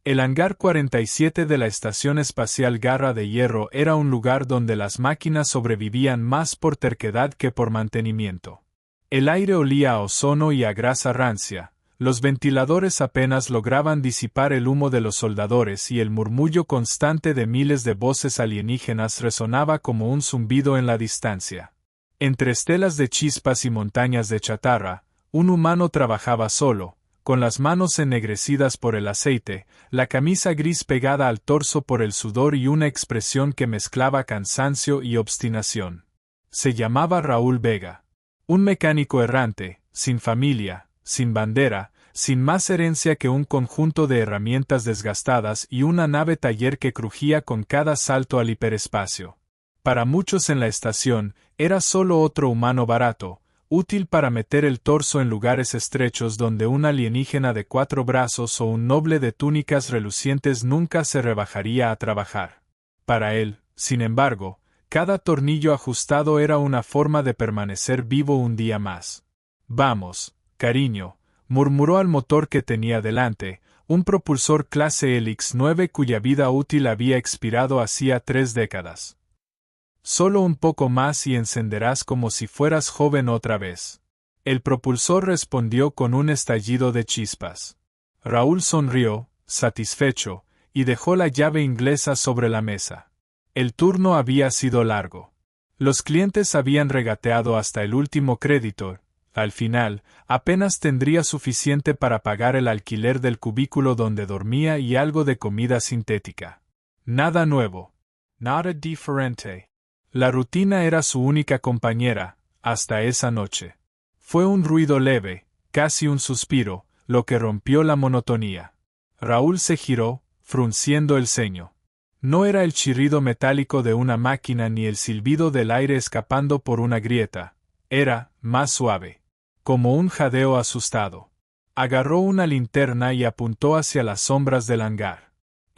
El hangar 47 de la Estación Espacial Garra de Hierro era un lugar donde las máquinas sobrevivían más por terquedad que por mantenimiento. El aire olía a ozono y a grasa rancia, los ventiladores apenas lograban disipar el humo de los soldadores y el murmullo constante de miles de voces alienígenas resonaba como un zumbido en la distancia. Entre estelas de chispas y montañas de chatarra, un humano trabajaba solo, con las manos ennegrecidas por el aceite, la camisa gris pegada al torso por el sudor y una expresión que mezclaba cansancio y obstinación. Se llamaba Raúl Vega. Un mecánico errante, sin familia, sin bandera, sin más herencia que un conjunto de herramientas desgastadas y una nave taller que crujía con cada salto al hiperespacio. Para muchos en la estación, era solo otro humano barato, útil para meter el torso en lugares estrechos donde un alienígena de 4 brazos o un noble de túnicas relucientes nunca se rebajaría a trabajar. Para él, sin embargo, cada tornillo ajustado era una forma de permanecer vivo un día más. «Vamos, cariño», murmuró al motor que tenía delante, un propulsor clase Helix 9 cuya vida útil había expirado hacía 3 décadas. «Solo un poco más y encenderás como si fueras joven otra vez». El propulsor respondió con un estallido de chispas. Raúl sonrió, satisfecho, y dejó la llave inglesa sobre la mesa. El turno había sido largo. Los clientes habían regateado hasta el último crédito. Al final, apenas tendría suficiente para pagar el alquiler del cubículo donde dormía y algo de comida sintética. Nada nuevo. Nada diferente. La rutina era su única compañera, hasta esa noche. Fue un ruido leve, casi un suspiro, lo que rompió la monotonía. Raúl se giró, frunciendo el ceño. No era el chirrido metálico de una máquina ni el silbido del aire escapando por una grieta. Era, más suave. Como un jadeo asustado. Agarró una linterna y apuntó hacia las sombras del hangar.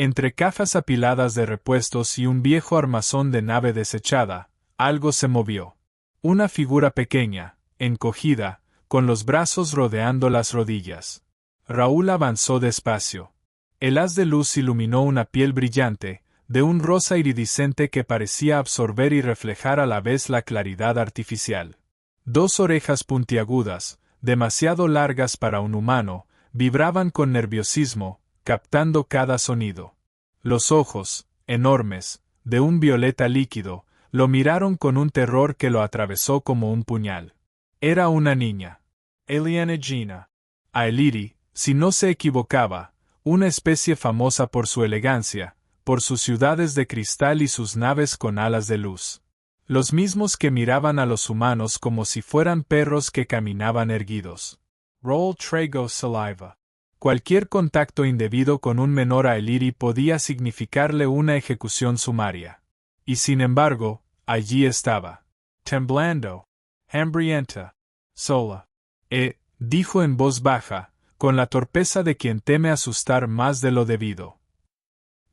Entre cajas apiladas de repuestos y un viejo armazón de nave desechada, algo se movió. Una figura pequeña, encogida, con los brazos rodeando las rodillas. Raúl avanzó despacio. El haz de luz iluminó una piel brillante, de un rosa iridiscente que parecía absorber y reflejar a la vez la claridad artificial. 2 orejas puntiagudas, demasiado largas para un humano, vibraban con nerviosismo, captando cada sonido. Los ojos, enormes, de un violeta líquido, lo miraron con un terror que lo atravesó como un puñal. Era una niña. Eliana Gina. Aeliri, si no se equivocaba, una especie famosa por su elegancia, por sus ciudades de cristal y sus naves con alas de luz. Los mismos que miraban a los humanos como si fueran perros que caminaban erguidos. Roll trago saliva. Cualquier contacto indebido con un menor Aeliri podía significarle una ejecución sumaria. Y sin embargo, allí estaba. Temblando. Hambrienta. Sola. Dijo en voz baja, con la torpeza de quien teme asustar más de lo debido.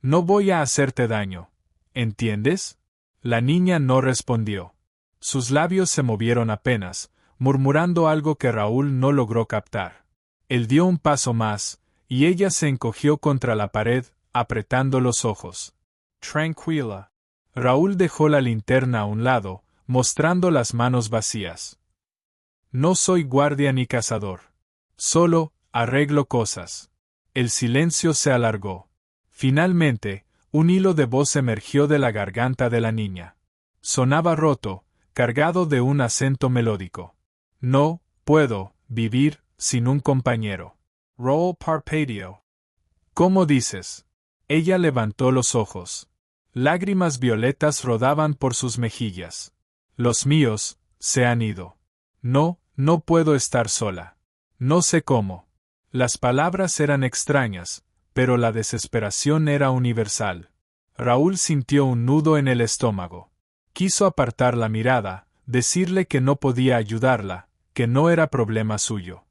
No voy a hacerte daño. ¿Entiendes? La niña no respondió. Sus labios se movieron apenas, murmurando algo que Raúl no logró captar. Él dio un paso más, y ella se encogió contra la pared, apretando los ojos. Tranquila. Raúl dejó la linterna a un lado, mostrando las manos vacías. No soy guardia ni cazador. Solo, arreglo cosas. El silencio se alargó. Finalmente, un hilo de voz emergió de la garganta de la niña. Sonaba roto, cargado de un acento melódico. No puedo vivir sin un compañero. Raúl parpadeó. ¿Cómo dices? Ella levantó los ojos. Lágrimas violetas rodaban por sus mejillas. Los míos se han ido. No puedo estar sola. No sé cómo. Las palabras eran extrañas, pero la desesperación era universal. Raúl sintió un nudo en el estómago. Quiso apartar la mirada, decirle que no podía ayudarla, que no era problema suyo.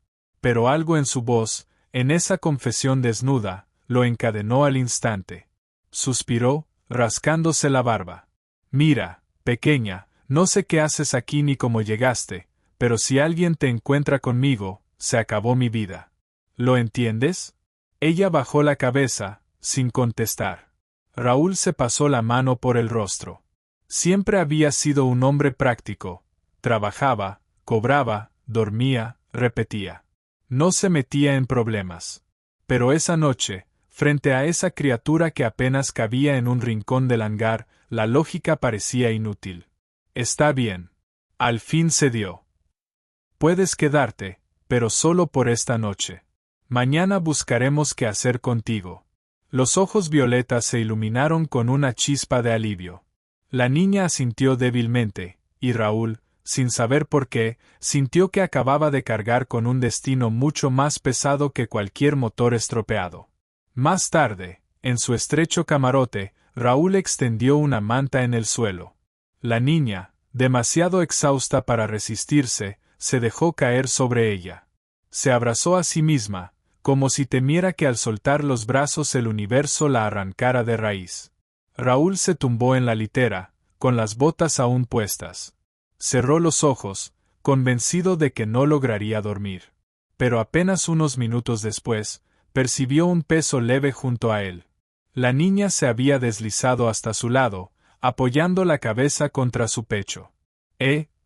Pero algo en su voz, en esa confesión desnuda, lo encadenó al instante. Suspiró, rascándose la barba. Mira, pequeña, no sé qué haces aquí ni cómo llegaste, pero si alguien te encuentra conmigo, se acabó mi vida. ¿Lo entiendes? Ella bajó la cabeza, sin contestar. Raúl se pasó la mano por el rostro. Siempre había sido un hombre práctico. Trabajaba, cobraba, dormía, repetía. No se metía en problemas. Pero esa noche, frente a esa criatura que apenas cabía en un rincón del hangar, la lógica parecía inútil. Está bien. Al fin cedió. Puedes quedarte, pero solo por esta noche. Mañana buscaremos qué hacer contigo. Los ojos violetas se iluminaron con una chispa de alivio. La niña asintió débilmente, y Raúl, sin saber por qué, sintió que acababa de cargar con un destino mucho más pesado que cualquier motor estropeado. Más tarde, en su estrecho camarote, Raúl extendió una manta en el suelo. La niña, demasiado exhausta para resistirse, se dejó caer sobre ella. Se abrazó a sí misma, como si temiera que al soltar los brazos el universo la arrancara de raíz. Raúl se tumbó en la litera, con las botas aún puestas. Cerró los ojos, convencido de que no lograría dormir. Pero apenas unos minutos después, percibió un peso leve junto a él. La niña se había deslizado hasta su lado, apoyando la cabeza contra su pecho.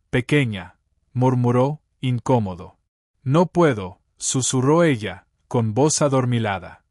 Pequeña, murmuró, incómodo. No puedo, susurró ella, con voz adormilada.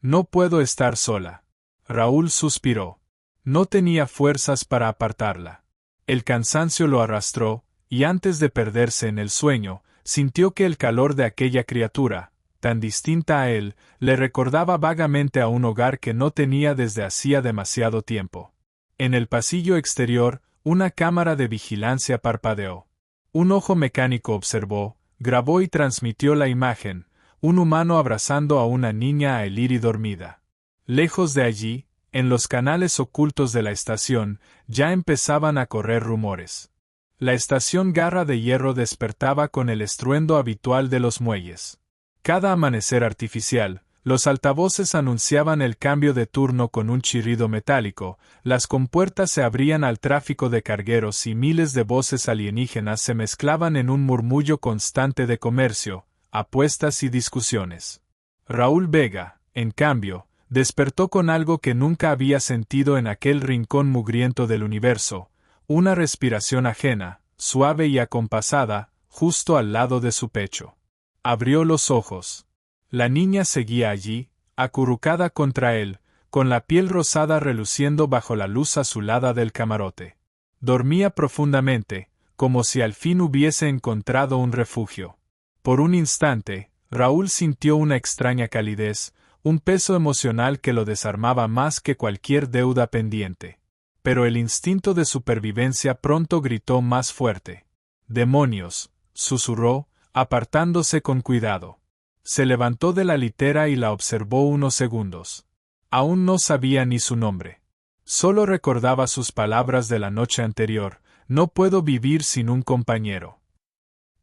No puedo estar sola. Raúl suspiró. No tenía fuerzas para apartarla. El cansancio lo arrastró, y antes de perderse en el sueño, sintió que el calor de aquella criatura, tan distinta a él, le recordaba vagamente a un hogar que no tenía desde hacía demasiado tiempo. En el pasillo exterior, una cámara de vigilancia parpadeó. Un ojo mecánico observó, grabó y transmitió la imagen, un humano abrazando a una niña a Eliri dormida. Lejos de allí, en los canales ocultos de la estación, ya empezaban a correr rumores. La estación Garra de Hierro despertaba con el estruendo habitual de los muelles. Cada amanecer artificial, los altavoces anunciaban el cambio de turno con un chirrido metálico, las compuertas se abrían al tráfico de cargueros y miles de voces alienígenas se mezclaban en un murmullo constante de comercio, apuestas y discusiones. Raúl Vega, en cambio, despertó con algo que nunca había sentido en aquel rincón mugriento del universo, una respiración ajena, suave y acompasada, justo al lado de su pecho. Abrió los ojos. La niña seguía allí, acurrucada contra él, con la piel rosada reluciendo bajo la luz azulada del camarote. Dormía profundamente, como si al fin hubiese encontrado un refugio. Por un instante, Raúl sintió una extraña calidez, un peso emocional que lo desarmaba más que cualquier deuda pendiente. Pero el instinto de supervivencia pronto gritó más fuerte. «¡Demonios!», susurró, apartándose con cuidado. Se levantó de la litera y la observó unos segundos. Aún no sabía ni su nombre. Solo recordaba sus palabras de la noche anterior: «No puedo vivir sin un compañero».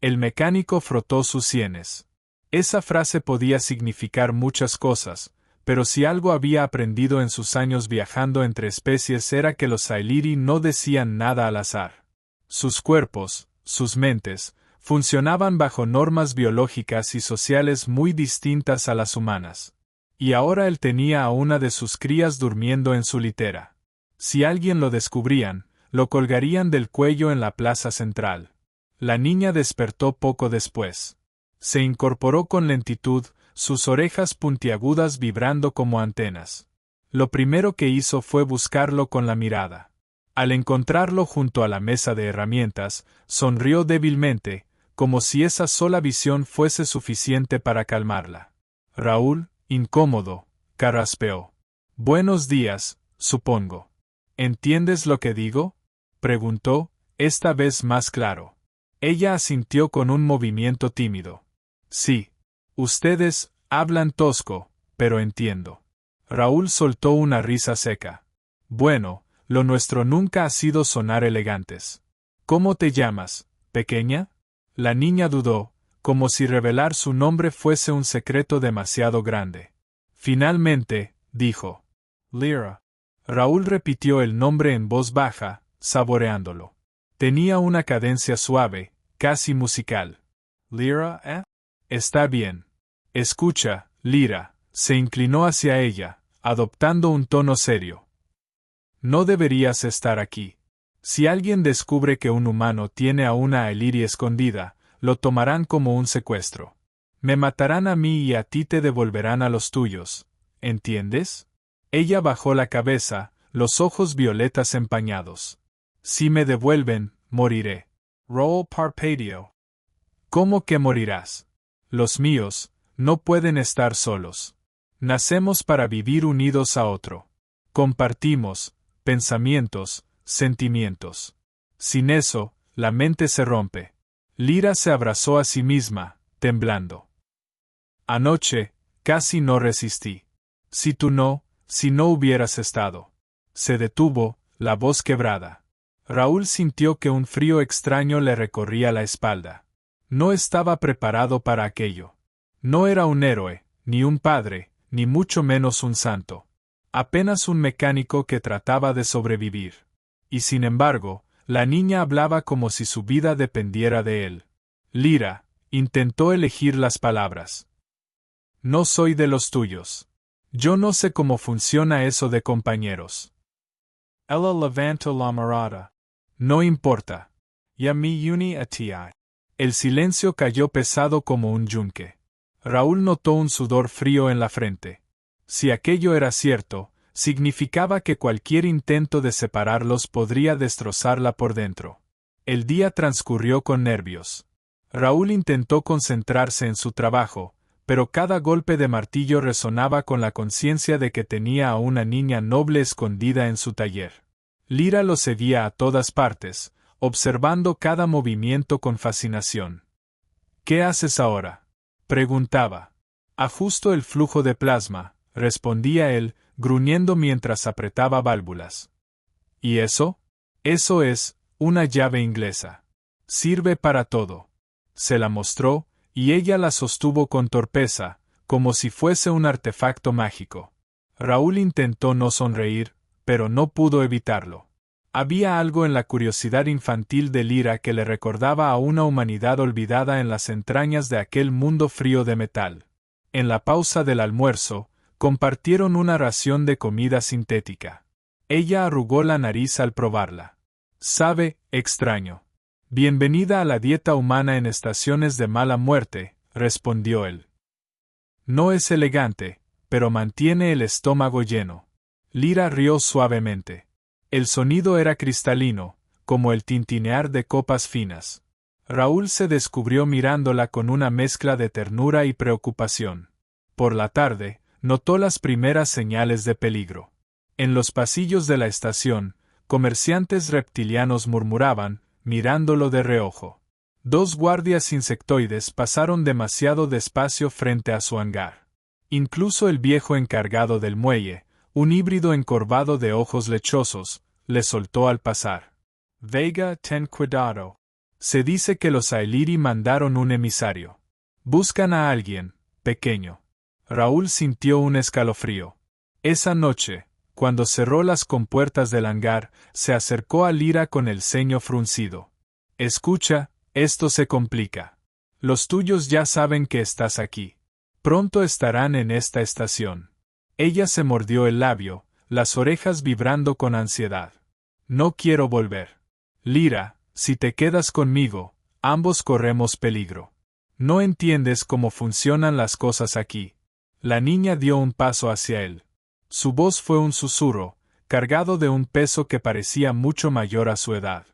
El mecánico frotó sus sienes. Esa frase podía significar muchas cosas, pero si algo había aprendido en sus años viajando entre especies era que los Sailiri no decían nada al azar. Sus cuerpos, sus mentes, funcionaban bajo normas biológicas y sociales muy distintas a las humanas. Y ahora él tenía a una de sus crías durmiendo en su litera. Si alguien lo descubrían, lo colgarían del cuello en la plaza central. La niña despertó poco después. Se incorporó con lentitud, sus orejas puntiagudas vibrando como antenas. Lo primero que hizo fue buscarlo con la mirada. Al encontrarlo junto a la mesa de herramientas, sonrió débilmente, como si esa sola visión fuese suficiente para calmarla. Raúl, incómodo, carraspeó. «Buenos días, supongo». «¿Entiendes lo que digo?», preguntó, esta vez más claro. Ella asintió con un movimiento tímido. «Sí. Ustedes hablan tosco, pero entiendo». Raúl soltó una risa seca. «Bueno, lo nuestro nunca ha sido sonar elegantes. ¿Cómo te llamas, pequeña?». La niña dudó, como si revelar su nombre fuese un secreto demasiado grande. Finalmente, dijo: «Lyra». Raúl repitió el nombre en voz baja, saboreándolo. Tenía una cadencia suave, casi musical. «Lyra, ¿eh? Está bien. Escucha, Lyra». Se inclinó hacia ella, adoptando un tono serio. No deberías estar aquí. Si alguien descubre que un humano tiene a una Ailiri escondida, lo tomarán como un secuestro. Me matarán a mí y a ti te devolverán a los tuyos, ¿entiendes? Ella bajó la cabeza, los ojos violetas empañados. Si me devuelven, moriré. Raoul parpadeó. ¿Cómo que morirás? Los míos no pueden estar solos. Nacemos para vivir unidos a otro. Compartimos pensamientos, sentimientos. Sin eso, la mente se rompe. Lyra se abrazó a sí misma, temblando. Anoche, casi no resistí. Si no hubieras estado. Se detuvo, la voz quebrada. Raúl sintió que un frío extraño le recorría la espalda. No estaba preparado para aquello. No era un héroe, ni un padre, ni mucho menos un santo. Apenas un mecánico que trataba de sobrevivir. Y sin embargo, la niña hablaba como si su vida dependiera de él. Lyra intentó elegir las palabras. No soy de los tuyos. Yo no sé cómo funciona eso de compañeros. Ella levantó la mirada. No importa. Ya mi uni a ti. El silencio cayó pesado como un yunque. Raúl notó un sudor frío en la frente. Si aquello era cierto, significaba que cualquier intento de separarlos podría destrozarla por dentro. El día transcurrió con nervios. Raúl intentó concentrarse en su trabajo, pero cada golpe de martillo resonaba con la conciencia de que tenía a una niña noble escondida en su taller. Lyra lo seguía a todas partes, observando cada movimiento con fascinación. ¿Qué haces ahora?, preguntaba. Ajusto el flujo de plasma, respondía él, gruñendo mientras apretaba válvulas. ¿Y eso? Eso es una llave inglesa. Sirve para todo. Se la mostró, y ella la sostuvo con torpeza, como si fuese un artefacto mágico. Raúl intentó no sonreír, pero no pudo evitarlo. Había algo en la curiosidad infantil de Lyra que le recordaba a una humanidad olvidada en las entrañas de aquel mundo frío de metal. En la pausa del almuerzo, compartieron una ración de comida sintética. Ella arrugó la nariz al probarla. Sabe extraño. Bienvenida a la dieta humana en estaciones de mala muerte, respondió él. No es elegante, pero mantiene el estómago lleno. Lyra rió suavemente. El sonido era cristalino, como el tintinear de copas finas. Raúl se descubrió mirándola con una mezcla de ternura y preocupación. Por la tarde, notó las primeras señales de peligro. En los pasillos de la estación, comerciantes reptilianos murmuraban, mirándolo de reojo. 2 guardias insectoides pasaron demasiado despacio frente a su hangar. Incluso el viejo encargado del muelle, un híbrido encorvado de ojos lechosos, le soltó al pasar. Vega, ten cuidado. Se dice que los Ailiri mandaron un emisario. Buscan a alguien, pequeño. Raúl sintió un escalofrío. Esa noche, cuando cerró las compuertas del hangar, se acercó a Lyra con el ceño fruncido. Escucha, esto se complica. Los tuyos ya saben que estás aquí. Pronto estarán en esta estación. Ella se mordió el labio, las orejas vibrando con ansiedad. No quiero volver. Lyra, si te quedas conmigo, ambos corremos peligro. No entiendes cómo funcionan las cosas aquí. La niña dio un paso hacia él. Su voz fue un susurro, cargado de un peso que parecía mucho mayor a su edad.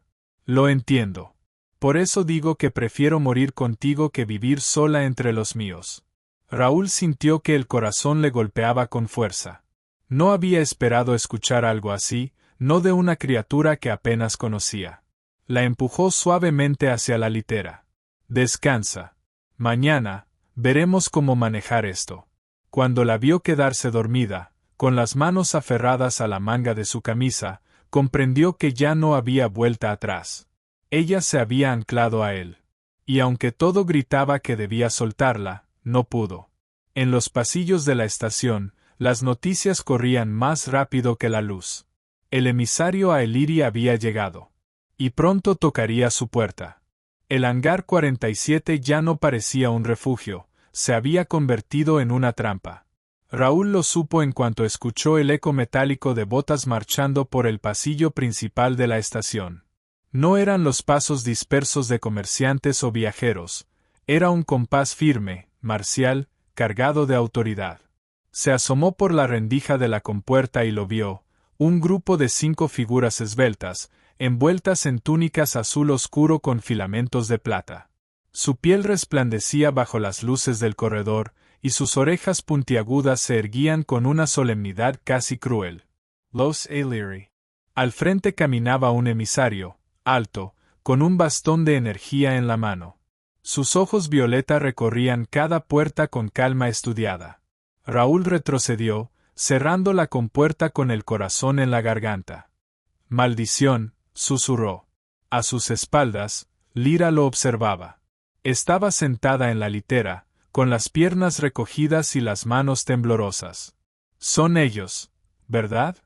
Lo entiendo. Por eso digo que prefiero morir contigo que vivir sola entre los míos. Raúl sintió que el corazón le golpeaba con fuerza. No había esperado escuchar algo así, no de una criatura que apenas conocía. La empujó suavemente hacia la litera. Descansa. Mañana, veremos cómo manejar esto. Cuando la vio quedarse dormida, con las manos aferradas a la manga de su camisa, comprendió que ya no había vuelta atrás. Ella se había anclado a él. Y aunque todo gritaba que debía soltarla, no pudo. En los pasillos de la estación, las noticias corrían más rápido que la luz. El emisario Ailiri había llegado. Y pronto tocaría su puerta. El hangar 47 ya no parecía un refugio, se había convertido en una trampa. Raúl lo supo en cuanto escuchó el eco metálico de botas marchando por el pasillo principal de la estación. No eran los pasos dispersos de comerciantes o viajeros, era un compás firme, marcial, cargado de autoridad. Se asomó por la rendija de la compuerta y lo vio, un grupo de 5 figuras esbeltas, envueltas en túnicas azul oscuro con filamentos de plata. Su piel resplandecía bajo las luces del corredor, y sus orejas puntiagudas se erguían con una solemnidad casi cruel. Los Illyri. Al frente caminaba un emisario, alto, con un bastón de energía en la mano. Sus ojos violeta recorrían cada puerta con calma estudiada. Raúl retrocedió, cerrando la compuerta con el corazón en la garganta. «Maldición», susurró. A sus espaldas, Lyra lo observaba. Estaba sentada en la litera, con las piernas recogidas y las manos temblorosas. «Son ellos, ¿verdad?»,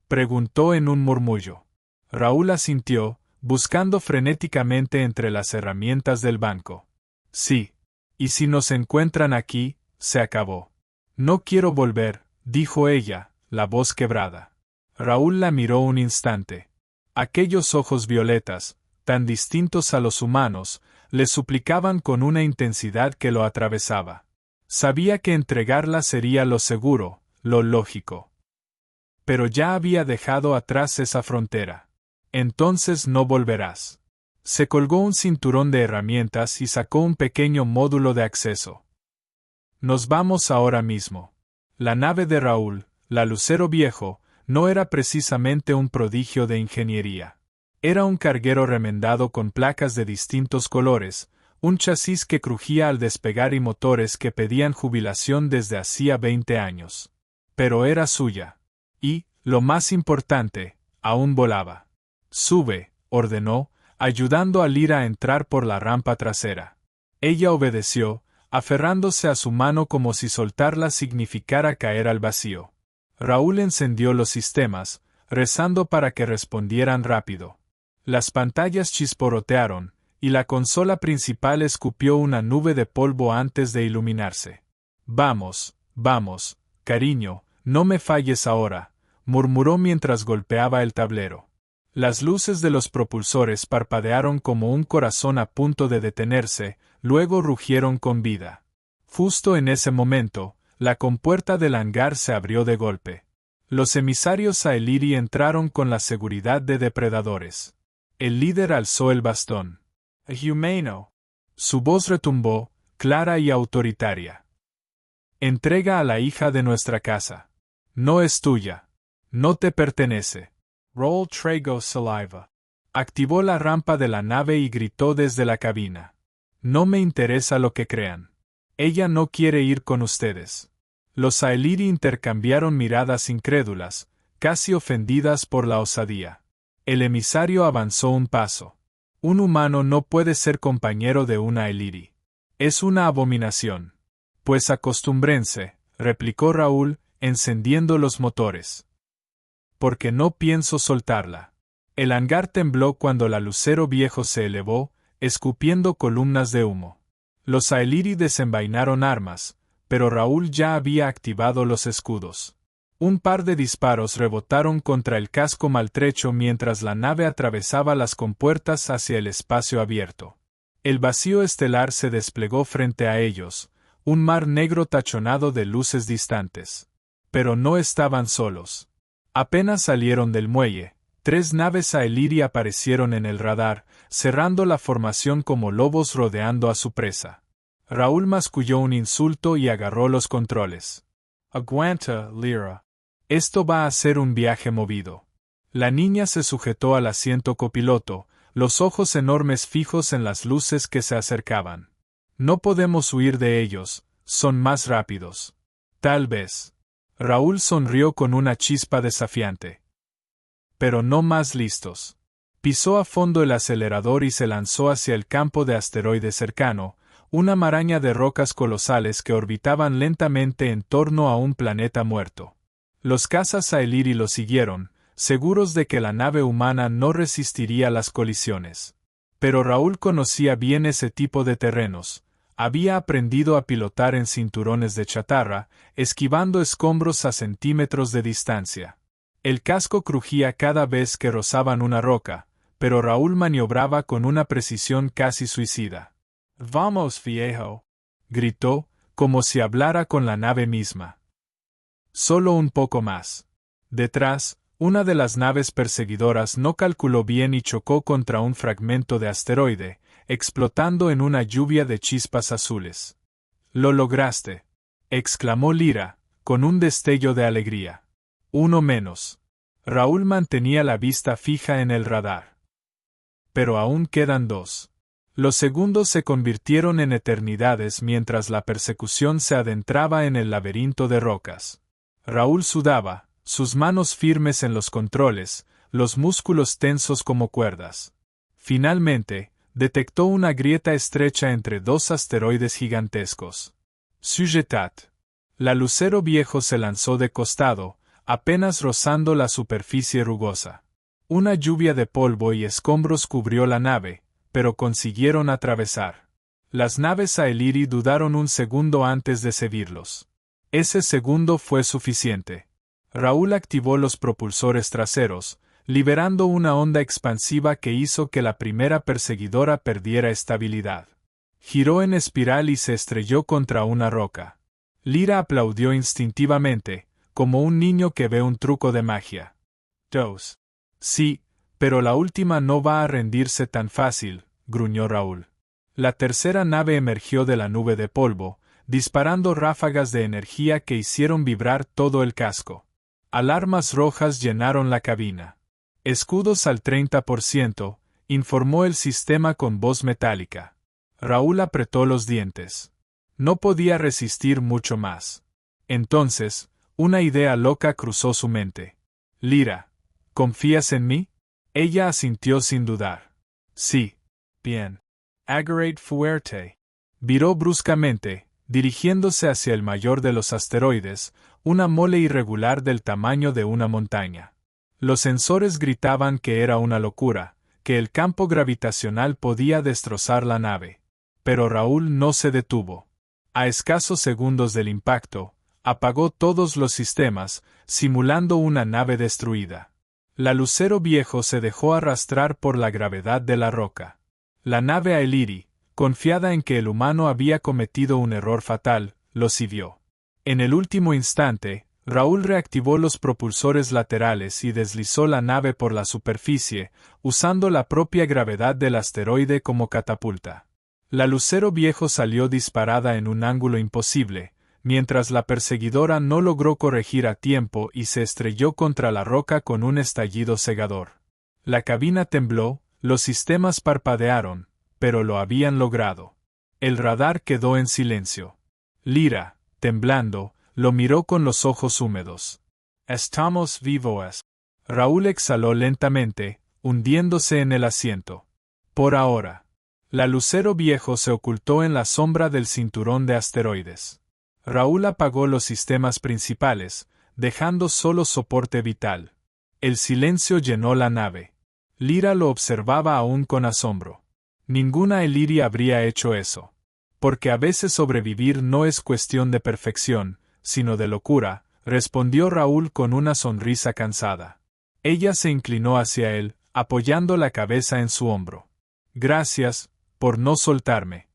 preguntó en un murmullo. Raúl asintió, buscando frenéticamente entre las herramientas del banco. «Sí. Y si nos encuentran aquí, se acabó». «No quiero volver», dijo ella, la voz quebrada. Raúl la miró un instante. Aquellos ojos violetas, tan distintos a los humanos, le suplicaban con una intensidad que lo atravesaba. Sabía que entregarla sería lo seguro, lo lógico. Pero ya había dejado atrás esa frontera. «Entonces no volverás». Se colgó un cinturón de herramientas y sacó un pequeño módulo de acceso. «Nos vamos ahora mismo». La nave de Raúl, la Lucero Viejo, no era precisamente un prodigio de ingeniería. Era un carguero remendado con placas de distintos colores, un chasis que crujía al despegar y motores que pedían jubilación desde hacía 20 años. Pero era suya. Y, lo más importante, aún volaba. «Sube», ordenó, ayudando a Lyra a entrar por la rampa trasera. Ella obedeció, aferrándose a su mano como si soltarla significara caer al vacío. Raúl encendió los sistemas, rezando para que respondieran rápido. Las pantallas chisporrotearon, y la consola principal escupió una nube de polvo antes de iluminarse. «Vamos, vamos, cariño, no me falles ahora», murmuró mientras golpeaba el tablero. Las luces de los propulsores parpadearon como un corazón a punto de detenerse, luego rugieron con vida. Justo en ese momento, la compuerta del hangar se abrió de golpe. Los emisarios Illyri entraron con la seguridad de depredadores. El líder alzó el bastón. «Humano». Su voz retumbó, clara y autoritaria. «Entrega a la hija de nuestra casa. No es tuya. No te pertenece». Roll Trago Saliva. Activó la rampa de la nave y gritó desde la cabina. «No me interesa lo que crean. Ella no quiere ir con ustedes». Los Illyri intercambiaron miradas incrédulas, casi ofendidas por la osadía. El emisario avanzó un paso. «Un humano no puede ser compañero de una Illyri. Es una abominación». «Pues acostúmbrense», replicó Raúl, encendiendo los motores. «Porque no pienso soltarla». El hangar tembló cuando la Lucero Viejo se elevó, escupiendo columnas de humo. Los Illyri desenvainaron armas, pero Raúl ya había activado los escudos. Un par de disparos rebotaron contra el casco maltrecho mientras la nave atravesaba las compuertas hacia el espacio abierto. El vacío estelar se desplegó frente a ellos, un mar negro tachonado de luces distantes. Pero no estaban solos. Apenas salieron del muelle, 3 naves Illyri aparecieron en el radar, cerrando la formación como lobos rodeando a su presa. Raúl masculló un insulto y agarró los controles. «Aguanta, Lyra. Esto va a ser un viaje movido». La niña se sujetó al asiento copiloto, los ojos enormes fijos en las luces que se acercaban. «No podemos huir de ellos, son más rápidos». «Tal vez». Raúl sonrió con una chispa desafiante. «Pero no más listos». Pisó a fondo el acelerador y se lanzó hacia el campo de asteroides cercano, una maraña de rocas colosales que orbitaban lentamente en torno a un planeta muerto. Los cazas Illyri lo siguieron, seguros de que la nave humana no resistiría las colisiones. Pero Raúl conocía bien ese tipo de terrenos. Había aprendido a pilotar en cinturones de chatarra, esquivando escombros a centímetros de distancia. El casco crujía cada vez que rozaban una roca, pero Raúl maniobraba con una precisión casi suicida. «Vamos, viejo», gritó, como si hablara con la nave misma. Solo un poco más. Detrás, una de las naves perseguidoras no calculó bien y chocó contra un fragmento de asteroide, explotando en una lluvia de chispas azules. «Lo lograste», exclamó Lyra, con un destello de alegría. Uno menos. Raúl mantenía la vista fija en el radar. Pero aún quedan dos. Los segundos se convirtieron en eternidades mientras la persecución se adentraba en el laberinto de rocas. Raúl sudaba, sus manos firmes en los controles, los músculos tensos como cuerdas. Finalmente, detectó una grieta estrecha entre dos asteroides gigantescos. Sujetat. La Lucero Viejo se lanzó de costado, apenas rozando la superficie rugosa. Una lluvia de polvo y escombros cubrió la nave, pero consiguieron atravesar. Las naves Aeliri dudaron un segundo antes de seguirlos. Ese segundo fue suficiente. Raúl activó los propulsores traseros, liberando una onda expansiva que hizo que la primera perseguidora perdiera estabilidad. Giró en espiral y se estrelló contra una roca. Lyra aplaudió instintivamente, como un niño que ve un truco de magia. «Dos. Sí, pero la última no va a rendirse tan fácil», gruñó Raúl. La tercera nave emergió de la nube de polvo, disparando ráfagas de energía que hicieron vibrar todo el casco. Alarmas rojas llenaron la cabina. «Escudos al 30%, informó el sistema con voz metálica. Raúl apretó los dientes. No podía resistir mucho más. Entonces, una idea loca cruzó su mente. «Lyra, ¿confías en mí?» Ella asintió sin dudar. «Sí. Bien. Agorate fuerte». Viró bruscamente, dirigiéndose hacia el mayor de los asteroides, una mole irregular del tamaño de una montaña. Los sensores gritaban que era una locura, que el campo gravitacional podía destrozar la nave. Pero Raúl no se detuvo. A escasos segundos del impacto, apagó todos los sistemas, simulando una nave destruida. La Lucero Viejo se dejó arrastrar por la gravedad de la roca. La nave Aeliri, confiada en que el humano había cometido un error fatal, lo siguió. En el último instante, Raúl reactivó los propulsores laterales y deslizó la nave por la superficie, usando la propia gravedad del asteroide como catapulta. La Lucero Viejo salió disparada en un ángulo imposible, mientras la perseguidora no logró corregir a tiempo y se estrelló contra la roca con un estallido cegador. La cabina tembló, los sistemas parpadearon, pero lo habían logrado. El radar quedó en silencio. Lyra, temblando, lo miró con los ojos húmedos. «Estamos vivos». Raúl exhaló lentamente, hundiéndose en el asiento. Por ahora. La Lucero Viejo se ocultó en la sombra del cinturón de asteroides. Raúl apagó los sistemas principales, dejando solo soporte vital. El silencio llenó la nave. Lyra lo observaba aún con asombro. Ninguna Aeliri habría hecho eso. Porque a veces sobrevivir no es cuestión de perfección, sino de locura, respondió Raúl con una sonrisa cansada. Ella se inclinó hacia él, apoyando la cabeza en su hombro. «Gracias por no soltarme».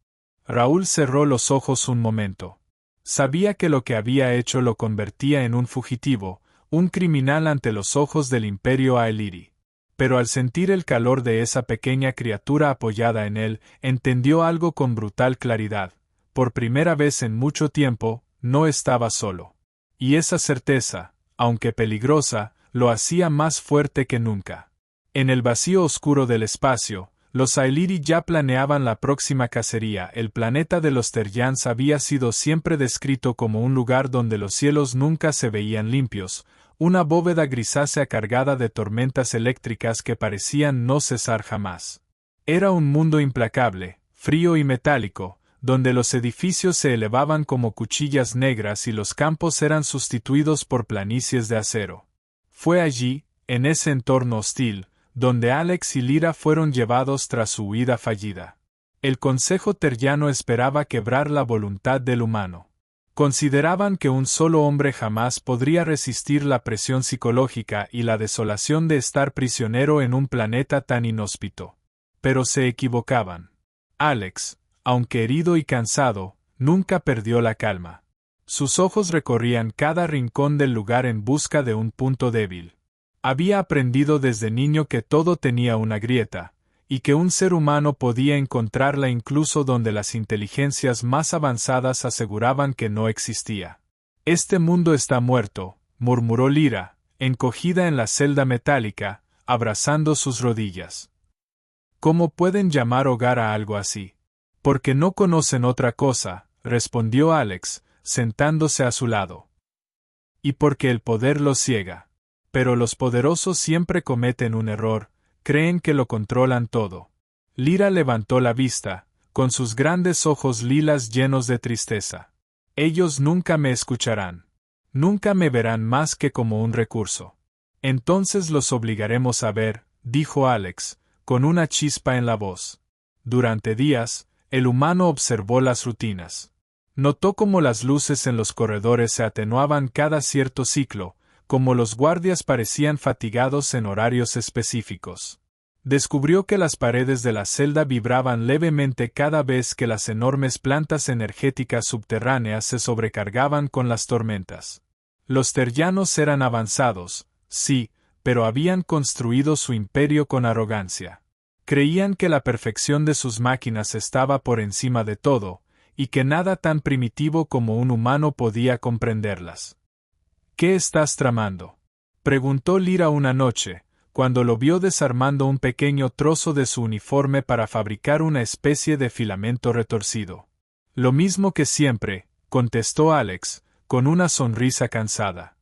Raúl cerró los ojos un momento. Sabía que lo que había hecho lo convertía en un fugitivo, un criminal ante los ojos del Imperio Aeliri. Pero al sentir el calor de esa pequeña criatura apoyada en él, entendió algo con brutal claridad. Por primera vez en mucho tiempo, no estaba solo. Y esa certeza, aunque peligrosa, lo hacía más fuerte que nunca. En el vacío oscuro del espacio, los Aeliri ya planeaban la próxima cacería. El planeta de los Terjans había sido siempre descrito como un lugar donde los cielos nunca se veían limpios, una bóveda grisácea cargada de tormentas eléctricas que parecían no cesar jamás. Era un mundo implacable, frío y metálico, donde los edificios se elevaban como cuchillas negras y los campos eran sustituidos por planicies de acero. Fue allí, en ese entorno hostil, donde Alex y Lyra fueron llevados tras su huida fallida. El Consejo Terriano esperaba quebrar la voluntad del humano. Consideraban que un solo hombre jamás podría resistir la presión psicológica y la desolación de estar prisionero en un planeta tan inhóspito. Pero se equivocaban. Alex, aunque herido y cansado, nunca perdió la calma. Sus ojos recorrían cada rincón del lugar en busca de un punto débil. Había aprendido desde niño que todo tenía una grieta, y que un ser humano podía encontrarla incluso donde las inteligencias más avanzadas aseguraban que no existía. «Este mundo está muerto», murmuró Lyra, encogida en la celda metálica, abrazando sus rodillas. «¿Cómo pueden llamar hogar a algo así?» «Porque no conocen otra cosa», respondió Alex, sentándose a su lado. «Y porque el poder los ciega. Pero los poderosos siempre cometen un error, creen que lo controlan todo». Lyra levantó la vista, con sus grandes ojos lilas llenos de tristeza. «Ellos nunca me escucharán. Nunca me verán más que como un recurso. Entonces los obligaremos a ver», dijo Alex, con una chispa en la voz. Durante días, el humano observó las rutinas. Notó cómo las luces en los corredores se atenuaban cada cierto ciclo, como los guardias parecían fatigados en horarios específicos. Descubrió que las paredes de la celda vibraban levemente cada vez que las enormes plantas energéticas subterráneas se sobrecargaban con las tormentas. Los terrianos eran avanzados, sí, pero habían construido su imperio con arrogancia. Creían que la perfección de sus máquinas estaba por encima de todo, y que nada tan primitivo como un humano podía comprenderlas. «¿Qué estás tramando?», preguntó Lyra una noche, cuando lo vio desarmando un pequeño trozo de su uniforme para fabricar una especie de filamento retorcido. «Lo mismo que siempre», contestó Alex, con una sonrisa cansada.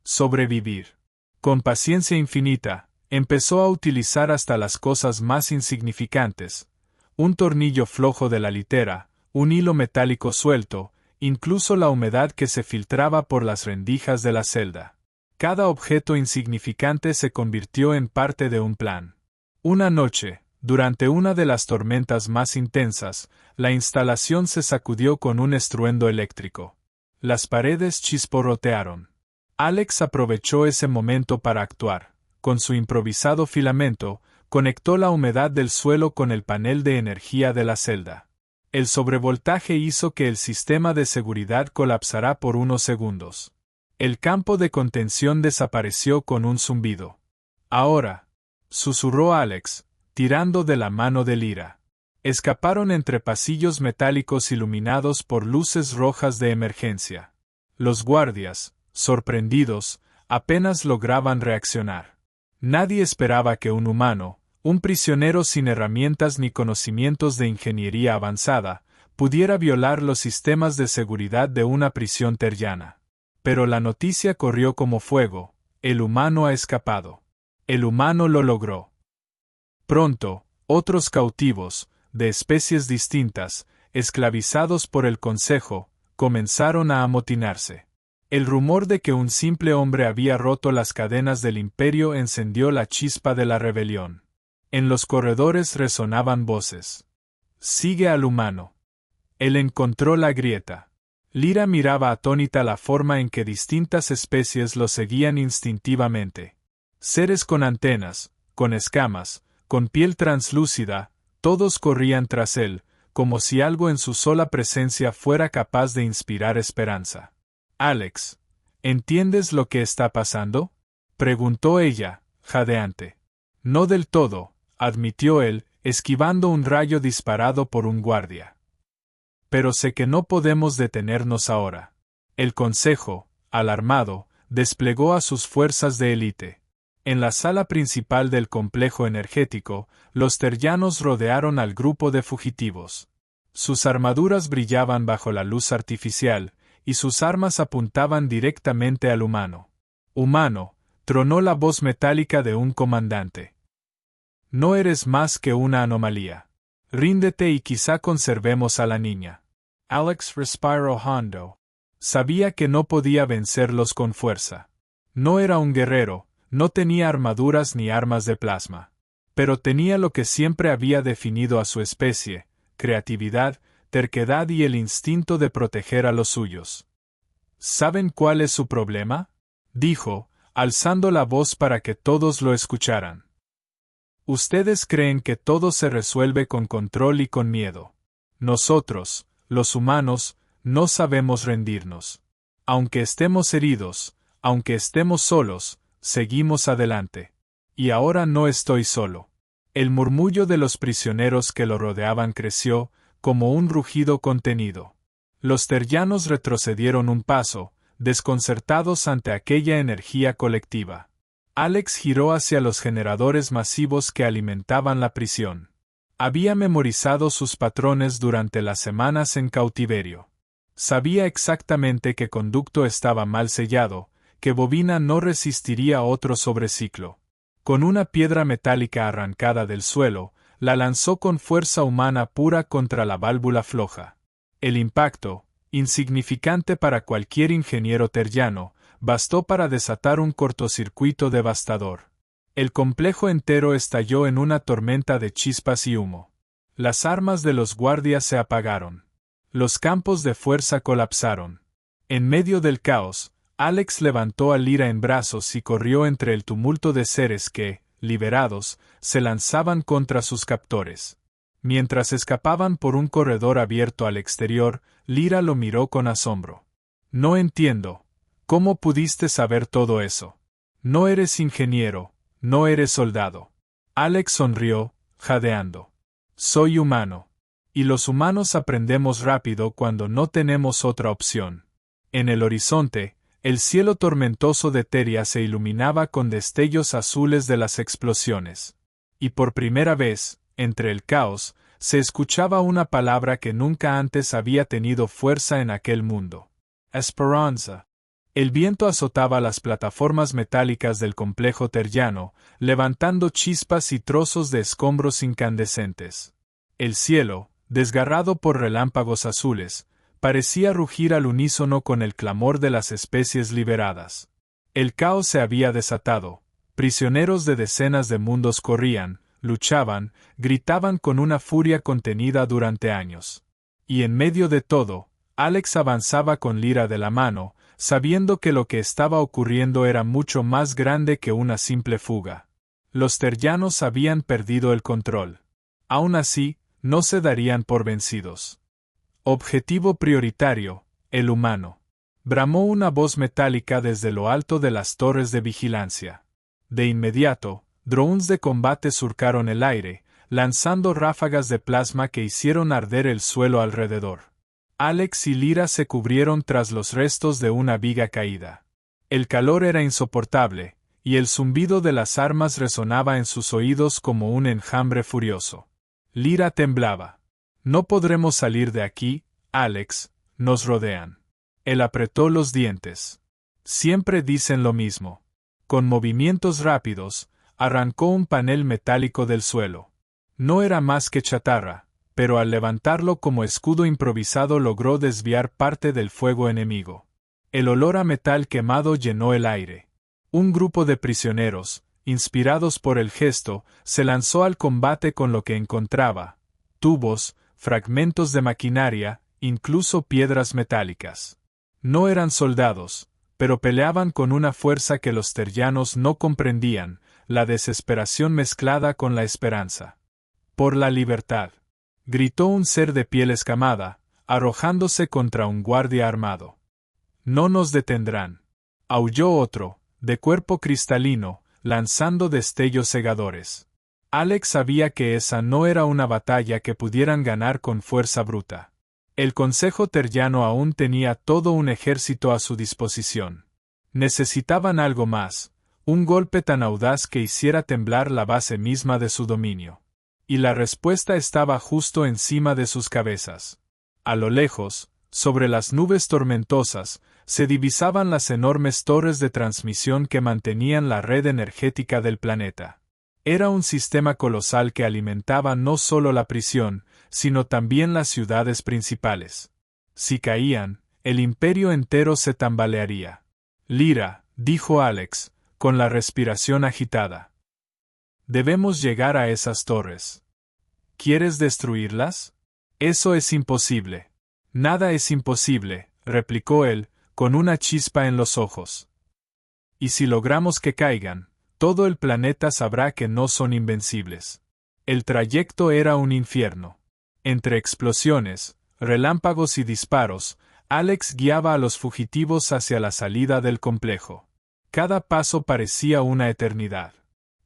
«Sobrevivir. Con paciencia infinita, empezó a utilizar hasta las cosas más insignificantes, un tornillo flojo de la litera, un hilo metálico suelto, incluso la humedad que se filtraba por las rendijas de la celda. Cada objeto insignificante se convirtió en parte de un plan. Una noche, durante una de las tormentas más intensas, la instalación se sacudió con un estruendo eléctrico. Las paredes chisporrotearon. Alex aprovechó ese momento para actuar. Con su improvisado filamento, conectó la humedad del suelo con el panel de energía de la celda. El sobrevoltaje hizo que el sistema de seguridad colapsara por unos segundos. El campo de contención desapareció con un zumbido. «Ahora», susurró Alex, tirando de la mano de Lyra. Escaparon entre pasillos metálicos iluminados por luces rojas de emergencia. Los guardias, sorprendidos, apenas lograban reaccionar. Nadie esperaba que un humano, un prisionero sin herramientas ni conocimientos de ingeniería avanzada, pudiera violar los sistemas de seguridad de una prisión terriana. Pero la noticia corrió como fuego: el humano ha escapado. El humano lo logró. Pronto, otros cautivos, de especies distintas, esclavizados por el Consejo, comenzaron a amotinarse. El rumor de que un simple hombre había roto las cadenas del imperio encendió la chispa de la rebelión. En los corredores resonaban voces. «Sigue al humano». Él encontró la grieta. Lyra miraba atónita la forma en que distintas especies lo seguían instintivamente. Seres con antenas, con escamas, con piel translúcida, todos corrían tras él, como si algo en su sola presencia fuera capaz de inspirar esperanza. «Alex, ¿entiendes lo que está pasando?», preguntó ella, jadeante. «No del todo», admitió él, esquivando un rayo disparado por un guardia. «Pero sé que no podemos detenernos ahora». El Consejo, alarmado, desplegó a sus fuerzas de élite. En la sala principal del complejo energético, los terrianos rodearon al grupo de fugitivos. Sus armaduras brillaban bajo la luz artificial, y sus armas apuntaban directamente al humano. «Humano», tronó la voz metálica de un comandante. «No eres más que una anomalía. Ríndete y quizá conservemos a la niña». Alex respiró hondo. Sabía que no podía vencerlos con fuerza. No era un guerrero, no tenía armaduras ni armas de plasma. Pero tenía lo que siempre había definido a su especie: creatividad, terquedad y el instinto de proteger a los suyos. ¿Saben cuál es su problema?, dijo, alzando la voz para que todos lo escucharan. Ustedes creen que todo se resuelve con control y con miedo. Nosotros, los humanos, no sabemos rendirnos. Aunque estemos heridos, aunque estemos solos, seguimos adelante. Y ahora no estoy solo. El murmullo de los prisioneros que lo rodeaban creció, como un rugido contenido. Los terrianos retrocedieron un paso, desconcertados ante aquella energía colectiva. Alex giró hacia los generadores masivos que alimentaban la prisión. Había memorizado sus patrones durante las semanas en cautiverio. Sabía exactamente qué conducto estaba mal sellado, que bobina no resistiría otro sobreciclo. Con una piedra metálica arrancada del suelo, la lanzó con fuerza humana pura contra la válvula floja. El impacto, insignificante para cualquier ingeniero terriano, bastó para desatar un cortocircuito devastador. El complejo entero estalló en una tormenta de chispas y humo. Las armas de los guardias se apagaron. Los campos de fuerza colapsaron. En medio del caos, Alex levantó a Lyra en brazos y corrió entre el tumulto de seres que, liberados, se lanzaban contra sus captores. Mientras escapaban por un corredor abierto al exterior, Lyra lo miró con asombro. «No entiendo. ¿Cómo pudiste saber todo eso? No eres ingeniero, no eres soldado». Alex sonrió, jadeando. «Soy humano. Y los humanos aprendemos rápido cuando no tenemos otra opción». En el horizonte, el cielo tormentoso de Teria se iluminaba con destellos azules de las explosiones. Y por primera vez, entre el caos, se escuchaba una palabra que nunca antes había tenido fuerza en aquel mundo: Esperanza. El viento azotaba las plataformas metálicas del complejo terriano, levantando chispas y trozos de escombros incandescentes. El cielo, desgarrado por relámpagos azules, parecía rugir al unísono con el clamor de las especies liberadas. El caos se había desatado. Prisioneros de decenas de mundos corrían, luchaban, gritaban con una furia contenida durante años. Y en medio de todo, Alex avanzaba con Lyra de la mano, sabiendo que lo que estaba ocurriendo era mucho más grande que una simple fuga. Los terrianos habían perdido el control. Aún así, no se darían por vencidos. Objetivo prioritario: el humano. Bramó una voz metálica desde lo alto de las torres de vigilancia. De inmediato, drones de combate surcaron el aire, lanzando ráfagas de plasma que hicieron arder el suelo alrededor. Alex y Lyra se cubrieron tras los restos de una viga caída. El calor era insoportable, y el zumbido de las armas resonaba en sus oídos como un enjambre furioso. Lyra temblaba. «No podremos salir de aquí, Alex, nos rodean». Él apretó los dientes. «Siempre dicen lo mismo». Con movimientos rápidos, arrancó un panel metálico del suelo. No era más que chatarra, pero al levantarlo como escudo improvisado logró desviar parte del fuego enemigo. El olor a metal quemado llenó el aire. Un grupo de prisioneros, inspirados por el gesto, se lanzó al combate con lo que encontraba: tubos, fragmentos de maquinaria, incluso piedras metálicas. No eran soldados, pero peleaban con una fuerza que los terrianos no comprendían, la desesperación mezclada con la esperanza. «Por la libertad», gritó un ser de piel escamada, arrojándose contra un guardia armado. «No nos detendrán», aulló otro, de cuerpo cristalino, lanzando destellos cegadores. Alex sabía que esa no era una batalla que pudieran ganar con fuerza bruta. El Consejo Terriano aún tenía todo un ejército a su disposición. Necesitaban algo más, un golpe tan audaz que hiciera temblar la base misma de su dominio. Y la respuesta estaba justo encima de sus cabezas. A lo lejos, sobre las nubes tormentosas, se divisaban las enormes torres de transmisión que mantenían la red energética del planeta. Era un sistema colosal que alimentaba no solo la prisión, sino también las ciudades principales. Si caían, el imperio entero se tambalearía. «Lyra», dijo Alex, con la respiración agitada. Debemos llegar a esas torres. ¿Quieres destruirlas? Eso es imposible. Nada es imposible, replicó él, con una chispa en los ojos. Y si logramos que caigan, todo el planeta sabrá que no son invencibles. El trayecto era un infierno. Entre explosiones, relámpagos y disparos, Alex guiaba a los fugitivos hacia la salida del complejo. Cada paso parecía una eternidad.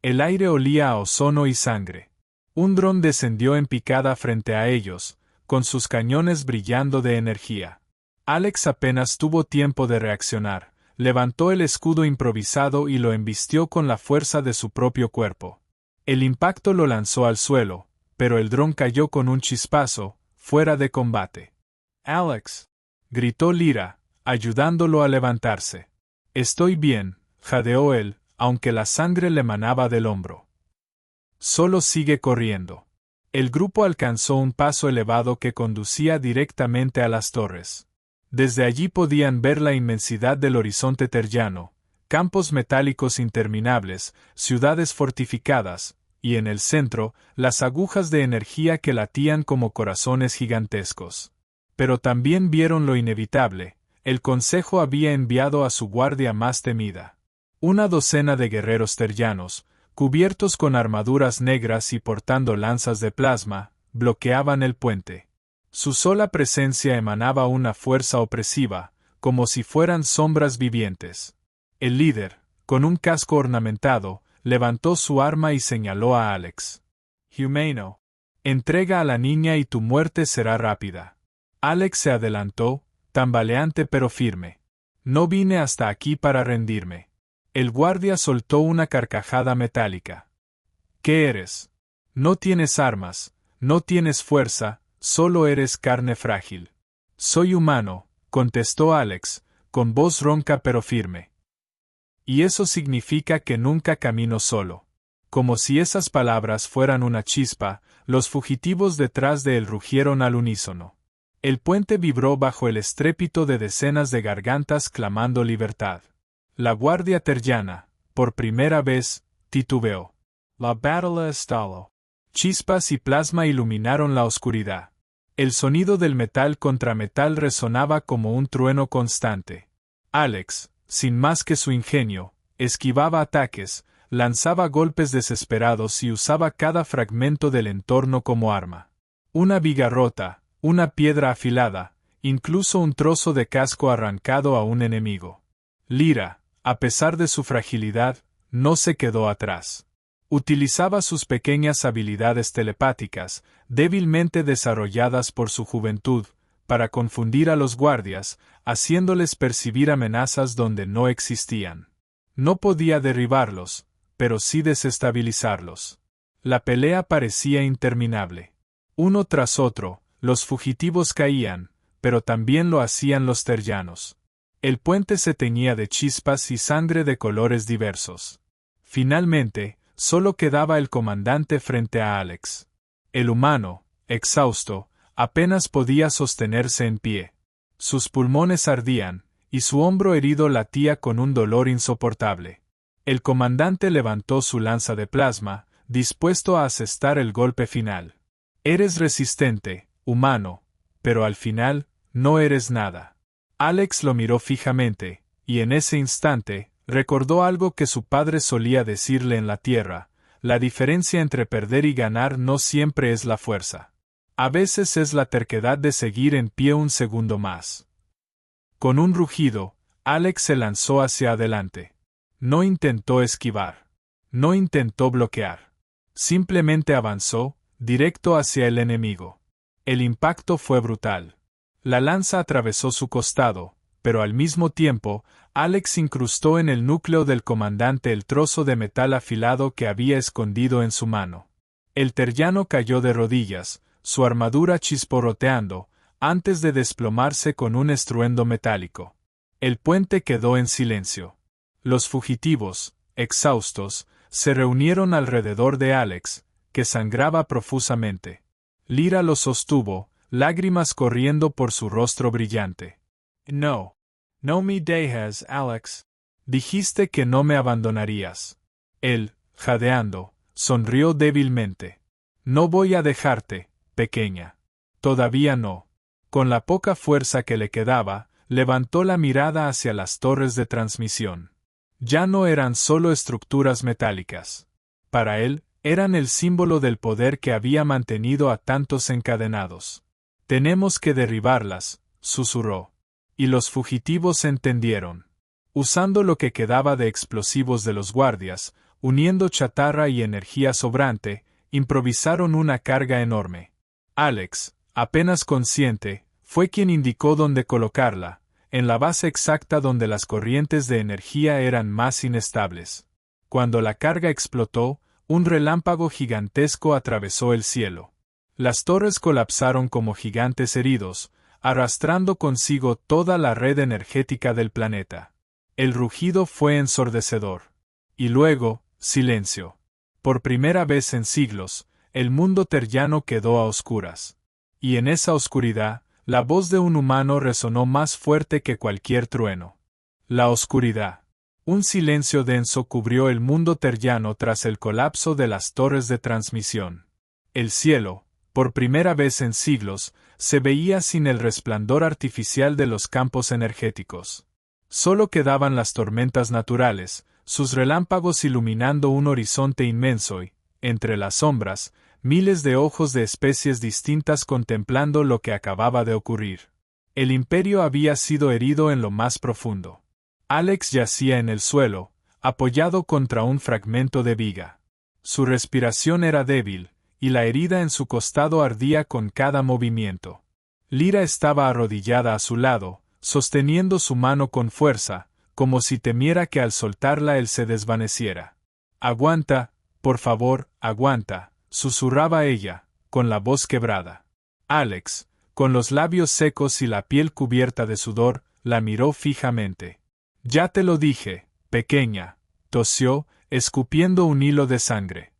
El aire olía a ozono y sangre. Un dron descendió en picada frente a ellos, con sus cañones brillando de energía. Alex apenas tuvo tiempo de reaccionar, levantó el escudo improvisado y lo embistió con la fuerza de su propio cuerpo. El impacto lo lanzó al suelo, pero el dron cayó con un chispazo, fuera de combate. «Alex», gritó Lyra, ayudándolo a levantarse. «Estoy bien», jadeó él, aunque la sangre le manaba del hombro. «Solo sigue corriendo». El grupo alcanzó un paso elevado que conducía directamente a las torres. Desde allí podían ver la inmensidad del horizonte terriano, campos metálicos interminables, ciudades fortificadas, y en el centro, las agujas de energía que latían como corazones gigantescos. Pero también vieron lo inevitable: el Consejo había enviado a su guardia más temida. Una docena de guerreros terrianos, cubiertos con armaduras negras y portando lanzas de plasma, bloqueaban el puente. Su sola presencia emanaba una fuerza opresiva, como si fueran sombras vivientes. El líder, con un casco ornamentado, levantó su arma y señaló a Alex. «Humano, entrega a la niña y tu muerte será rápida». Alex se adelantó, tambaleante pero firme. «No vine hasta aquí para rendirme». El guardia soltó una carcajada metálica. «¿Qué eres? No tienes armas, no tienes fuerza, solo eres carne frágil». «Soy humano», contestó Alex, con voz ronca pero firme. «Y eso significa que nunca camino solo». Como si esas palabras fueran una chispa, los fugitivos detrás de él rugieron al unísono. El puente vibró bajo el estrépito de decenas de gargantas clamando libertad. La guardia terriana, por primera vez, titubeó. La batalla estalló. Chispas y plasma iluminaron la oscuridad. El sonido del metal contra metal resonaba como un trueno constante. Alex, sin más que su ingenio, esquivaba ataques, lanzaba golpes desesperados y usaba cada fragmento del entorno como arma. Una viga rota, una piedra afilada, incluso un trozo de casco arrancado a un enemigo. Lyra, a pesar de su fragilidad, no se quedó atrás. Utilizaba sus pequeñas habilidades telepáticas, débilmente desarrolladas por su juventud, para confundir a los guardias, haciéndoles percibir amenazas donde no existían. No podía derribarlos, pero sí desestabilizarlos. La pelea parecía interminable. Uno tras otro, los fugitivos caían, pero también lo hacían los terrianos. El puente se teñía de chispas y sangre de colores diversos. Finalmente, solo quedaba el comandante frente a Alex. El humano, exhausto, apenas podía sostenerse en pie. Sus pulmones ardían, y su hombro herido latía con un dolor insoportable. El comandante levantó su lanza de plasma, dispuesto a asestar el golpe final. «Eres resistente, humano, pero al final, no eres nada». Alex lo miró fijamente, y en ese instante, recordó algo que su padre solía decirle en la Tierra: la diferencia entre perder y ganar no siempre es la fuerza. A veces es la terquedad de seguir en pie un segundo más. Con un rugido, Alex se lanzó hacia adelante. No intentó esquivar. No intentó bloquear. Simplemente avanzó, directo hacia el enemigo. El impacto fue brutal. La lanza atravesó su costado, pero al mismo tiempo, Alex incrustó en el núcleo del comandante el trozo de metal afilado que había escondido en su mano. El terriano cayó de rodillas, su armadura chisporroteando, antes de desplomarse con un estruendo metálico. El puente quedó en silencio. Los fugitivos, exhaustos, se reunieron alrededor de Alex, que sangraba profusamente. Lyra lo sostuvo, lágrimas corriendo por su rostro brillante. «No. No me dejes, Alex. Dijiste que no me abandonarías». Él, jadeando, sonrió débilmente. No voy a dejarte, pequeña. Todavía no. Con la poca fuerza que le quedaba, levantó la mirada hacia las torres de transmisión. Ya no eran solo estructuras metálicas. Para él, eran el símbolo del poder que había mantenido a tantos encadenados. Tenemos que derribarlas, susurró. Y los fugitivos entendieron. Usando lo que quedaba de explosivos de los guardias, uniendo chatarra y energía sobrante, improvisaron una carga enorme. Alex, apenas consciente, fue quien indicó dónde colocarla, en la base exacta donde las corrientes de energía eran más inestables. Cuando la carga explotó, un relámpago gigantesco atravesó el cielo. Las torres colapsaron como gigantes heridos, arrastrando consigo toda la red energética del planeta. El rugido fue ensordecedor. Y luego, silencio. Por primera vez en siglos, el mundo terriano quedó a oscuras. Y en esa oscuridad, la voz de un humano resonó más fuerte que cualquier trueno. La oscuridad. Un silencio denso cubrió el mundo terriano tras el colapso de las torres de transmisión. El cielo, por primera vez en siglos, se veía sin el resplandor artificial de los campos energéticos. Solo quedaban las tormentas naturales, sus relámpagos iluminando un horizonte inmenso y, entre las sombras, miles de ojos de especies distintas contemplando lo que acababa de ocurrir. El imperio había sido herido en lo más profundo. Alex yacía en el suelo, apoyado contra un fragmento de viga. Su respiración era débil, y la herida en su costado ardía con cada movimiento. Lyra estaba arrodillada a su lado, sosteniendo su mano con fuerza, como si temiera que al soltarla él se desvaneciera. «Aguanta, por favor, aguanta», susurraba ella, con la voz quebrada. Alex, con los labios secos y la piel cubierta de sudor, la miró fijamente. «Ya te lo dije, pequeña», tosió, escupiendo un hilo de sangre.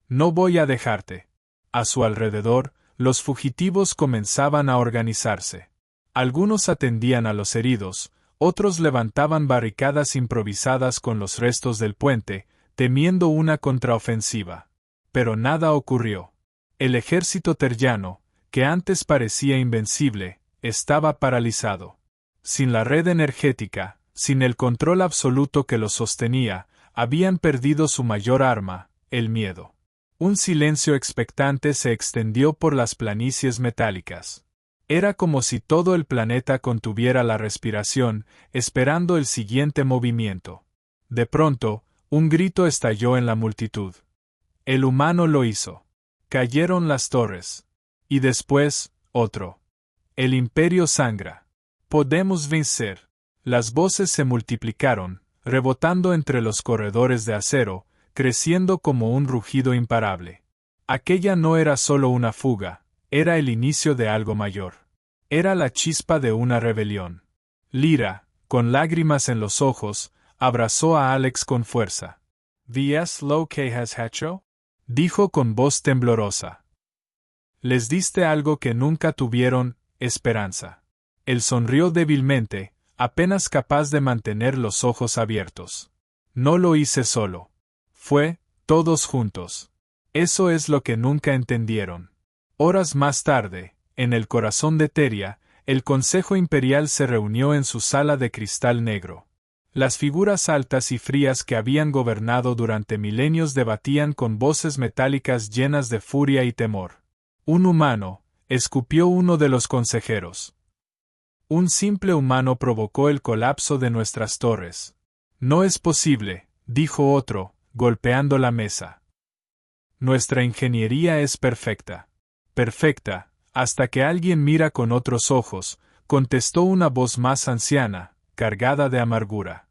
«No voy a dejarte». A su alrededor, los fugitivos comenzaban a organizarse. Algunos atendían a los heridos, otros levantaban barricadas improvisadas con los restos del puente, temiendo una contraofensiva. Pero nada ocurrió. El ejército terriano, que antes parecía invencible, estaba paralizado. Sin la red energética, sin el control absoluto que los sostenía, habían perdido su mayor arma, el miedo. Un silencio expectante se extendió por las planicies metálicas. Era como si todo el planeta contuviera la respiración, esperando el siguiente movimiento. De pronto, un grito estalló en la multitud. El humano lo hizo. Cayeron las torres. Y después, otro. El imperio sangra. Podemos vencer. Las voces se multiplicaron, rebotando entre los corredores de acero, creciendo como un rugido imparable. Aquella no era solo una fuga, era el inicio de algo mayor. Era la chispa de una rebelión. Lyra, con lágrimas en los ojos, abrazó a Alex con fuerza. ¿Ves lo que has hecho?, dijo con voz temblorosa. Les diste algo que nunca tuvieron, esperanza. Él sonrió débilmente, apenas capaz de mantener los ojos abiertos. No lo hice solo. Fue, todos juntos. Eso es lo que nunca entendieron. Horas más tarde, en el corazón de Teria, el Consejo Imperial se reunió en su sala de cristal negro. Las figuras altas y frías que habían gobernado durante milenios debatían con voces metálicas llenas de furia y temor. Un humano, escupió uno de los consejeros. Un simple humano provocó el colapso de nuestras torres. No es posible, dijo otro, golpeando la mesa. Nuestra ingeniería es perfecta. Perfecta, hasta que alguien mira con otros ojos, contestó una voz más anciana, cargada de amargura.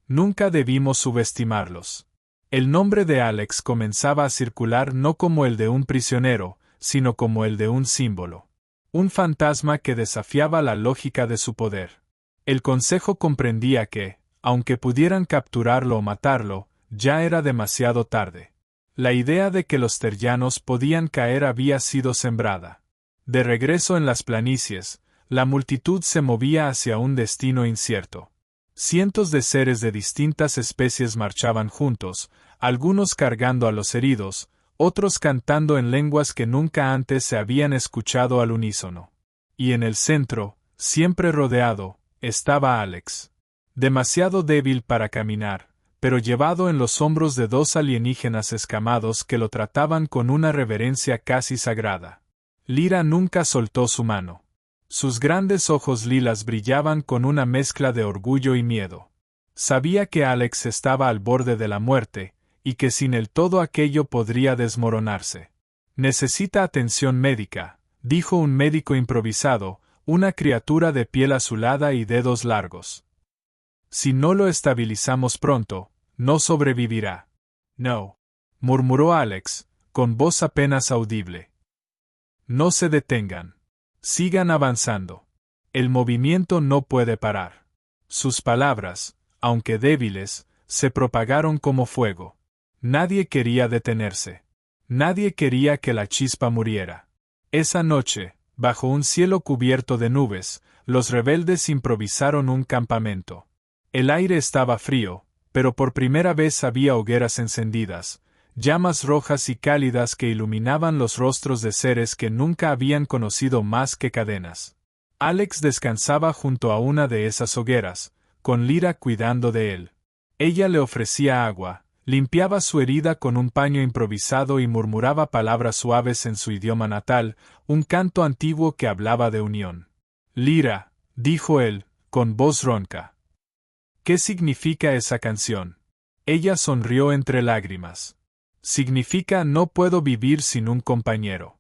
Nunca debimos subestimarlos. El nombre de Alex comenzaba a circular no como el de un prisionero, sino como el de un símbolo. Un fantasma que desafiaba la lógica de su poder. El Consejo comprendía que, aunque pudieran capturarlo o matarlo, ya era demasiado tarde. La idea de que los terrianos podían caer había sido sembrada. De regreso en las planicies, la multitud se movía hacia un destino incierto. Cientos de seres de distintas especies marchaban juntos, algunos cargando a los heridos, otros cantando en lenguas que nunca antes se habían escuchado al unísono. Y en el centro, siempre rodeado, estaba Alex. Demasiado débil para caminar, pero llevado en los hombros de dos alienígenas escamados que lo trataban con una reverencia casi sagrada. Lyra nunca soltó su mano. Sus grandes ojos lilas brillaban con una mezcla de orgullo y miedo. Sabía que Alex estaba al borde de la muerte, y que sin él todo aquello podría desmoronarse. Necesita atención médica, dijo un médico improvisado, una criatura de piel azulada y dedos largos. Si no lo estabilizamos pronto, no sobrevivirá. No, murmuró Alex, con voz apenas audible. No se detengan. Sigan avanzando. El movimiento no puede parar. Sus palabras, aunque débiles, se propagaron como fuego. Nadie quería detenerse. Nadie quería que la chispa muriera. Esa noche, bajo un cielo cubierto de nubes, los rebeldes improvisaron un campamento. El aire estaba frío, pero por primera vez había hogueras encendidas, llamas rojas y cálidas que iluminaban los rostros de seres que nunca habían conocido más que cadenas. Alex descansaba junto a una de esas hogueras, con Lyra cuidando de él. Ella le ofrecía agua, limpiaba su herida con un paño improvisado y murmuraba palabras suaves en su idioma natal, un canto antiguo que hablaba de unión. Lyra, dijo él, con voz ronca. ¿Qué significa esa canción? Ella sonrió entre lágrimas. Significa no puedo vivir sin un compañero.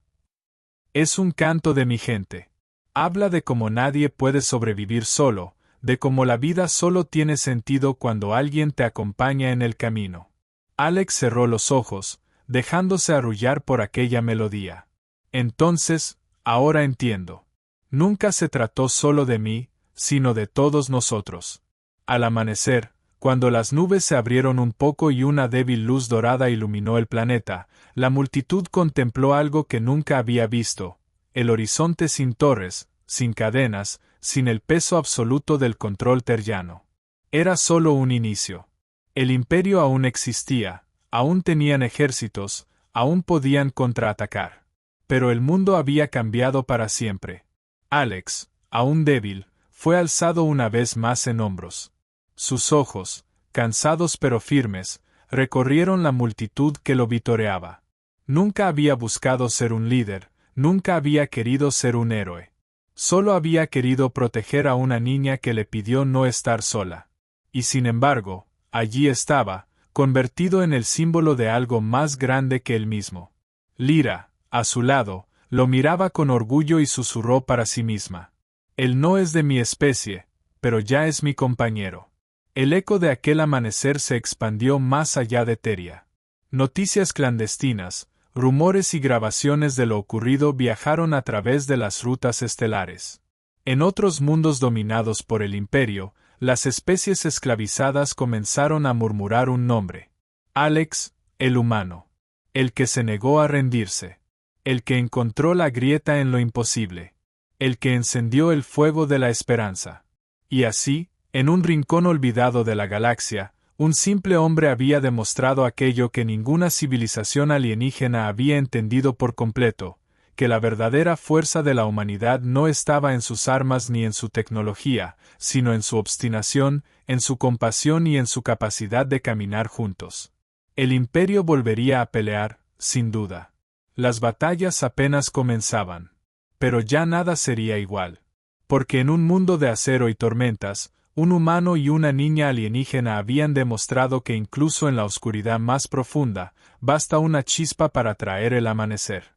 Es un canto de mi gente. Habla de cómo nadie puede sobrevivir solo, de cómo la vida solo tiene sentido cuando alguien te acompaña en el camino. Alex cerró los ojos, dejándose arrullar por aquella melodía. Entonces, ahora entiendo. Nunca se trató solo de mí, sino de todos nosotros. Al amanecer, cuando las nubes se abrieron un poco y una débil luz dorada iluminó el planeta, la multitud contempló algo que nunca había visto, el horizonte sin torres, sin cadenas, sin el peso absoluto del control terriano. Era solo un inicio. El imperio aún existía, aún tenían ejércitos, aún podían contraatacar. Pero el mundo había cambiado para siempre. Alex, aún débil, fue alzado una vez más en hombros. Sus ojos, cansados pero firmes, recorrieron la multitud que lo vitoreaba. Nunca había buscado ser un líder, nunca había querido ser un héroe. Solo había querido proteger a una niña que le pidió no estar sola. Y sin embargo, allí estaba, convertido en el símbolo de algo más grande que él mismo. Lyra, a su lado, lo miraba con orgullo y susurró para sí misma. Él no es de mi especie, pero ya es mi compañero. El eco de aquel amanecer se expandió más allá de Teria. Noticias clandestinas, rumores y grabaciones de lo ocurrido viajaron a través de las rutas estelares. En otros mundos dominados por el Imperio, las especies esclavizadas comenzaron a murmurar un nombre. Alex, el humano. El que se negó a rendirse. El que encontró la grieta en lo imposible. El que encendió el fuego de la esperanza. Y así, en un rincón olvidado de la galaxia, un simple hombre había demostrado aquello que ninguna civilización alienígena había entendido por completo, que la verdadera fuerza de la humanidad no estaba en sus armas ni en su tecnología, sino en su obstinación, en su compasión y en su capacidad de caminar juntos. El imperio volvería a pelear, sin duda. Las batallas apenas comenzaban. Pero ya nada sería igual. Porque en un mundo de acero y tormentas, un humano y una niña alienígena habían demostrado que incluso en la oscuridad más profunda, basta una chispa para traer el amanecer.